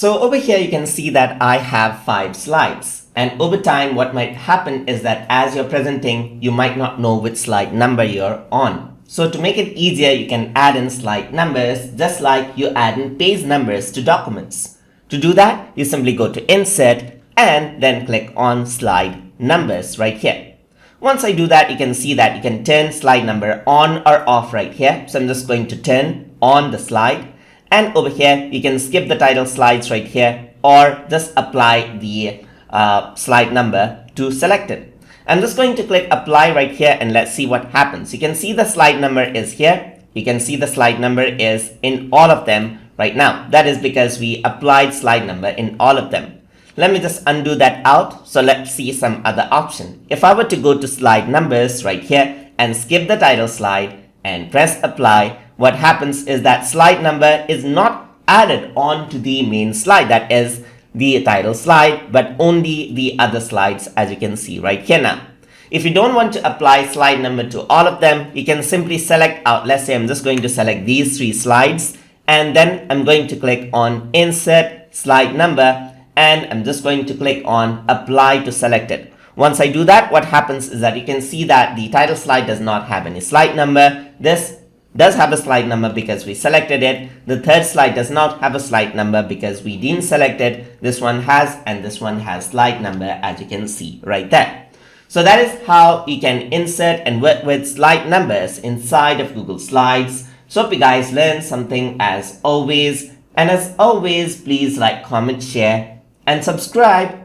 So over here you can see that I have 5 slides, and over time what might happen is that as you're presenting you might not know which slide number you're on. So to make it easier you can add in slide numbers just like you add in page numbers to documents. To do that you simply go to Insert and then click on Slide Numbers right here. Once I do that you can see that you can turn slide number on or off right here. So I'm just going to turn on the slide. And over here, you can skip the title slides right here or just apply the slide number to select it. I'm just going to click apply right here and let's see what happens. You can see the slide number is here. You can see the slide number is in all of them right now. That is because we applied slide number in all of them. Let me just undo that out. So let's see some other option. If I were to go to slide numbers right here and skip the title slide and press apply, what happens is that slide number is not added on to the main slide, that is the title slide, but only the other slides, as you can see right here now. If you don't want to apply slide number to all of them, you can simply select out. Let's say I'm just going to select these 3 slides and then I'm going to click on Insert Slide Number and I'm just going to click on Apply to select it. Once I do that, what happens is that you can see that the title slide does not have any slide number. This does have a slide number because we selected it. The third slide does not have a slide number because we didn't select it. This one has, and this one has slide number, as you can see right there. So that is how you can insert and work with slide numbers inside of Google Slides. So hope you guys learned something as always. And as always, please like, comment, share, and subscribe.